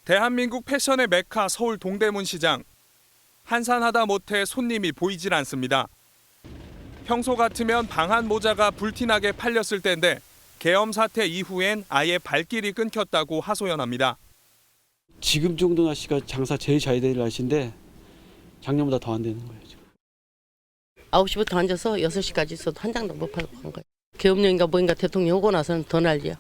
대한민국 패션의 메카 서울 동대문 시장. 한산하다 못해 손님이 보이질 않습니다. 평소 같으면 방한 모자가 불티나게 팔렸을 텐데 계엄 사태 이후엔 아예 발길이 끊겼다고 하소연합니다. 지금 정도 날씨가 장사 제일 잘 될 날씨인데 작년보다 더 안 되는 거예요. 지금. 9시부터 앉아서 6시까지 있어도 한 장도 못 팔고 간 거예요. 계엄령인가 뭐인가 대통령 오고 나서는 더 난리야.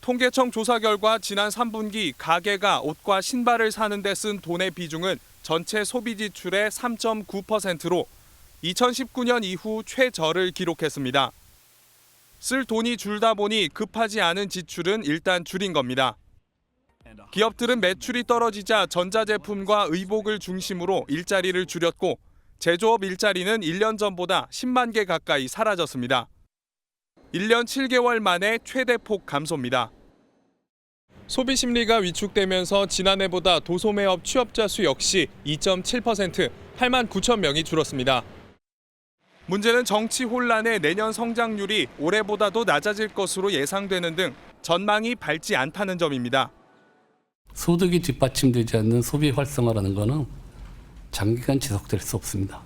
통계청 조사 결과 지난 3분기 가게가 옷과 신발을 사는 데 쓴 돈의 비중은 전체 소비 지출의 3.9%로 2019년 이후 최저를 기록했습니다. 쓸 돈이 줄다 보니 급하지 않은 지출은 일단 줄인 겁니다. 기업들은 매출이 떨어지자 전자제품과 의복을 중심으로 일자리를 줄였고 제조업 일자리는 1년 전보다 10만 개 가까이 사라졌습니다. 1년 7개월 만에 최대폭 감소입니다. 소비 심리가 위축되면서 지난해보다 도소매업 취업자 수 역시 2.7%, 8만 9천 명이 줄었습니다. 문제는 정치 혼란에 내년 성장률이 올해보다도 낮아질 것으로 예상되는 등 전망이 밝지 않다는 점입니다. 소득이 뒷받침되지 않는 소비 활성화라는 것은 장기간 지속될 수 없습니다.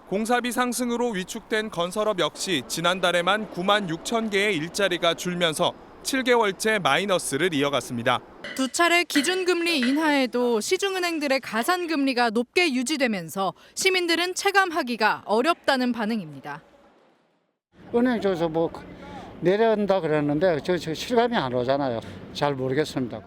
공사비 상승으로 위축된 건설업 역시 지난달에만 9만 6천 개의 일자리가 줄면서 7개월째 마이너스를 이어갔습니다. 두 차례 기준금리 인하에도 시중은행들의 가산금리가 높게 유지되면서 시민들은 체감하기가 어렵다는 반응입니다. 은행 쪽에서 뭐 내려온다 그랬는데 저 실감이 안 오잖아요. 잘 모르겠습니다.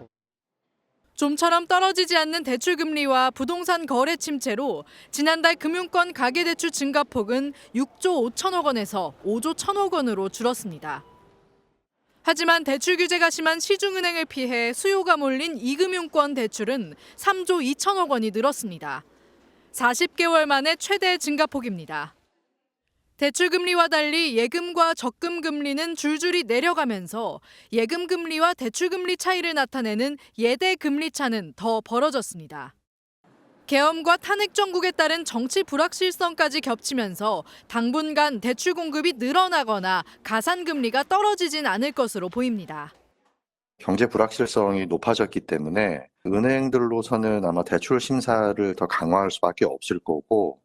좀처럼 떨어지지 않는 대출금리와 부동산 거래 침체로 지난달 금융권 가계대출 증가폭은 6조 5천억 원에서 5조 1천억 원으로 줄었습니다. 하지만 대출 규제가 심한 시중은행을 피해 수요가 몰린 이금융권 대출은 3조 2천억 원이 늘었습니다. 40개월 만에 최대 증가폭입니다. 대출금리와 달리 예금과 적금금리는 줄줄이 내려가면서 예금금리와 대출금리 차이를 나타내는 예대금리 차는 더 벌어졌습니다. 계엄과 탄핵 정국에 따른 정치 불확실성까지 겹치면서 당분간 대출 공급이 늘어나거나 가산금리가 떨어지진 않을 것으로 보입니다. 경제 불확실성이 높아졌기 때문에 은행들로서는 아마 대출 심사를 더 강화할 수밖에 없을 거고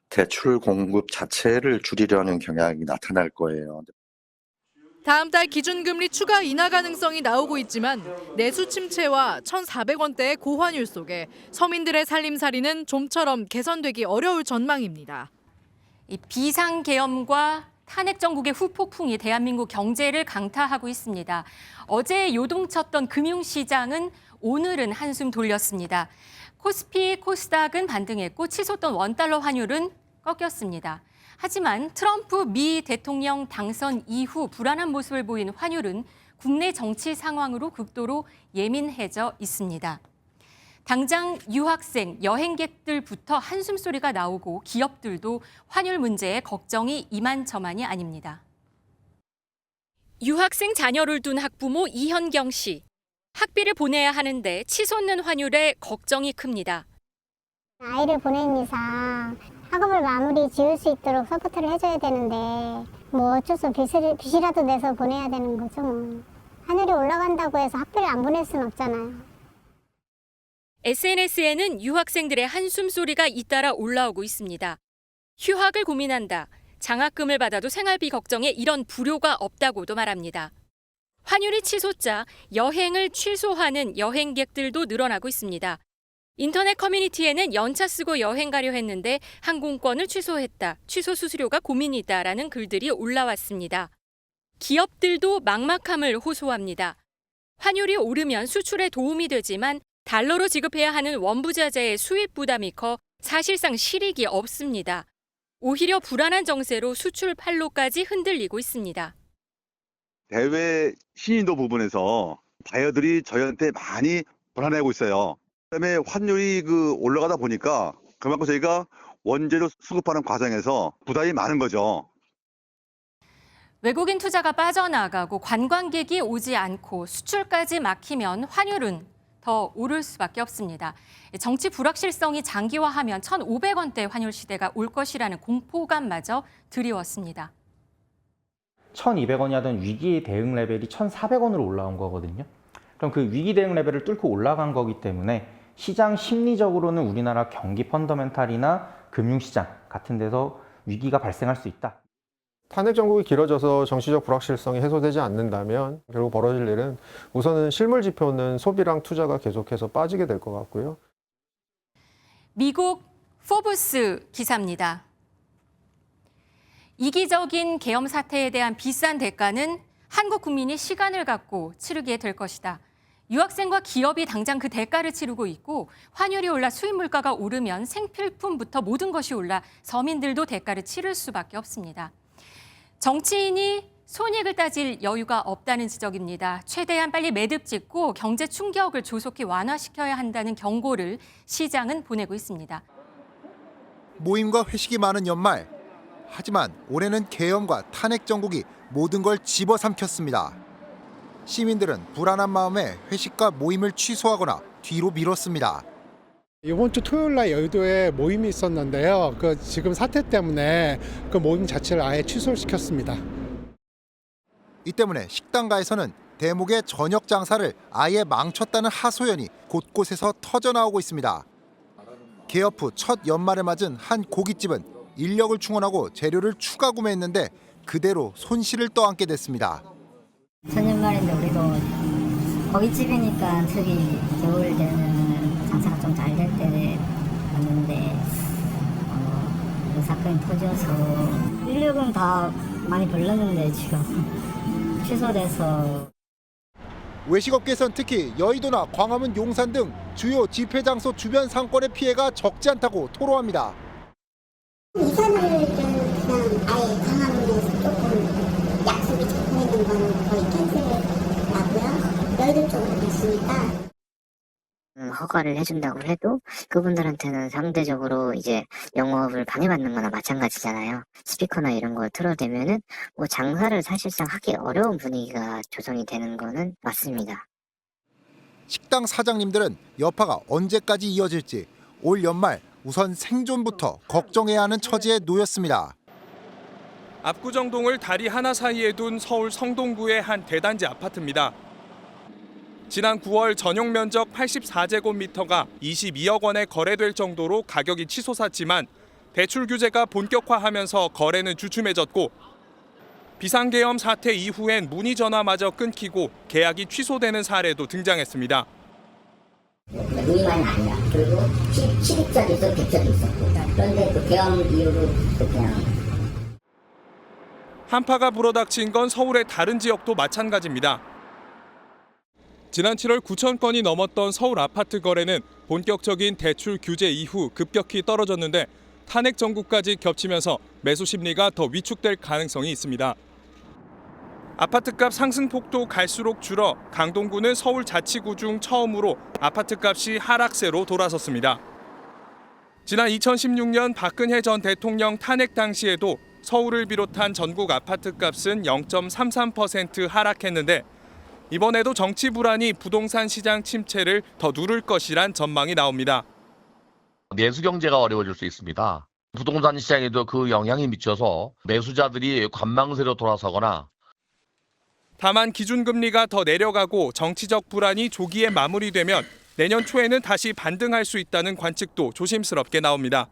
대출 공급 자체를 줄이려는 경향이 나타날 거예요. 다음 달 기준금리 추가 인하 가능성이 나오고 있지만 내수 침체와 1,400원대의 고환율 속에 서민들의 살림살이는 좀처럼 개선되기 어려울 전망입니다. 이 비상계엄과 탄핵 정국의 후폭풍이 대한민국 경제를 강타하고 있습니다. 어제 요동쳤던 금융시장은 오늘은 한숨 돌렸습니다. 코스피, 코스닥은 반등했고 치솟던 원달러 환율은 꺾였습니다. 하지만 트럼프 미 대통령 당선 이후 불안한 모습을 보인 환율은 국내 정치 상황으로 극도로 예민해져 있습니다. 당장 유학생, 여행객들부터 한숨소리가 나오고 기업들도 환율 문제에 걱정이 이만저만이 아닙니다. 유학생 자녀를 둔 학부모 이현경 씨. 학비를 보내야 하는데 치솟는 환율에 걱정이 큽니다. 아이를 보낸 이상 학업을 마무리 지을 수 있도록 서포트를 해줘야 되는데 뭐 어쩔 수 없이 빚이라도 내서 보내야 되는 거죠. 뭐. 하늘이 올라간다고 해서 학비를 안 보낼 수는 없잖아요. SNS에는 유학생들의 한숨소리가 잇따라 올라오고 있습니다. 휴학을 고민한다. 장학금을 받아도 생활비 걱정에 이런 불효가 없다고도 말합니다. 환율이 치솟자 여행을 취소하는 여행객들도 늘어나고 있습니다. 인터넷 커뮤니티에는 연차 쓰고 여행 가려 했는데 항공권을 취소했다. 취소 수수료가 고민이다라는 글들이 올라왔습니다. 기업들도 막막함을 호소합니다. 환율이 오르면 수출에 도움이 되지만 달러로 지급해야 하는 원부자재의 수입 부담이 커 사실상 실익이 없습니다. 오히려 불안한 정세로 수출 판로까지 흔들리고 있습니다. 대외 신인도 부분에서 바이어들이 저희한테 많이 불안해하고 있어요. 그다음에 환율이 올라가다 보니까 그만큼 저희가 원재료 수급하는 과정에서 부담이 많은 거죠. 외국인 투자가 빠져나가고 관광객이 오지 않고 수출까지 막히면 환율은 더 오를 수밖에 없습니다. 정치 불확실성이 장기화하면 1,500원대 환율 시대가 올 것이라는 공포감마저 드리웠습니다. 1,200원이 하던 위기 대응 레벨이 1,400원으로 올라온 거거든요. 그럼 그 위기 대응 레벨을 뚫고 올라간 거기 때문에 시장 심리적으로는 우리나라 경기 펀더멘탈이나 금융시장 같은 데서 위기가 발생할 수 있다. 탄핵 정국이 길어져서 정치적 불확실성이 해소되지 않는다면 결국 벌어질 일은 우선은 실물 지표는 소비랑 투자가 계속해서 빠지게 될 것 같고요. 미국 포브스 기사입니다. 이기적인 계엄 사태에 대한 비싼 대가는 한국 국민이 시간을 갖고 치르게 될 것이다. 유학생과 기업이 당장 그 대가를 치르고 있고 환율이 올라 수입 물가가 오르면 생필품부터 모든 것이 올라 서민들도 대가를 치를 수밖에 없습니다. 정치인이 손익을 따질 여유가 없다는 지적입니다. 최대한 빨리 매듭 짓고 경제 충격을 조속히 완화시켜야 한다는 경고를 시장은 보내고 있습니다. 모임과 회식이 많은 연말. 하지만 올해는 계엄과 탄핵 정국이 모든 걸 집어삼켰습니다. 시민들은 불안한 마음에 회식과 모임을 취소하거나 뒤로 미뤘습니다. 이번 주 토요일 날 여의도에 모임이 있었는데요. 지금 사태 때문에 그 모임 자체를 아예 취소시켰습니다. 이 때문에 식당가에서는 대목의 저녁 장사를 아예 망쳤다는 하소연이 곳곳에서 터져나오고 있습니다. 개업 후 첫 연말을 맞은 한 고깃집은 인력을 충원하고 재료를 추가 구매했는데 그대로 손실을 떠안게 됐습니다. 첫 연말인데 우리도 고깃집이니까 특히 겨울 되는 장사가 좀 잘 될 때 왔는데 그 사건이 터져서 인력은 다 많이 불렀는데 지금 취소돼서. 외식업계에선 특히 여의도나 광화문 용산 등 주요 집회 장소 주변 상권의 피해가 적지 않다고 토로합니다. 이사를 그냥 아예 광화문에서 조금 약속이 잡혀 있는 거는 거의 캔슬을 하고요. 여의도 쪽으로 갔으니까. 허가를 해준다고 해도 그분들한테는 상대적으로 이제 영업을 방해받는 거나 마찬가지잖아요. 스피커나 이런 걸 틀어대면은 뭐 장사를 사실상 하기 어려운 분위기가 조성이 되는 거는 맞습니다. 식당 사장님들은 여파가 언제까지 이어질지 올 연말 우선 생존부터 걱정해야 하는 처지에 놓였습니다. 압구정동을 다리 하나 사이에 둔 서울 성동구의 한 대단지 아파트입니다. 지난 9월 전용 면적 84제곱미터가 22억 원에 거래될 정도로 가격이 치솟았지만 대출 규제가 본격화하면서 거래는 주춤해졌고 비상계엄 사태 이후엔 문의 전화마저 끊기고 계약이 취소되는 사례도 등장했습니다. 문의만이 아니라 그리고 10억짜리 있어 100짜리 있었고 그런데 그 계엄 이후로 그냥 한파가 불어닥친 건 서울의 다른 지역도 마찬가지입니다. 지난 7월 9천 건이 넘었던 서울 아파트 거래는 본격적인 대출 규제 이후 급격히 떨어졌는데 탄핵 정국까지 겹치면서 매수 심리가 더 위축될 가능성이 있습니다. 아파트값 상승폭도 갈수록 줄어 강동구는 서울 자치구 중 처음으로 아파트값이 하락세로 돌아섰습니다. 지난 2016년 박근혜 전 대통령 탄핵 당시에도 서울을 비롯한 전국 아파트값은 0.33% 하락했는데 이번에도 정치 불안이 부동산 시장 침체를 더 누를 것이란 전망이 나옵니다. 내수 경제가 어려워질 수 있습니다. 부동산 시장에도 그 영향이 미쳐서 매수자들이 관망세로 돌아서거나 다만 기준금리가 더 내려가고 정치적 불안이 조기에 마무리되면 내년 초에는 다시 반등할 수 있다는 관측도 조심스럽게 나옵니다.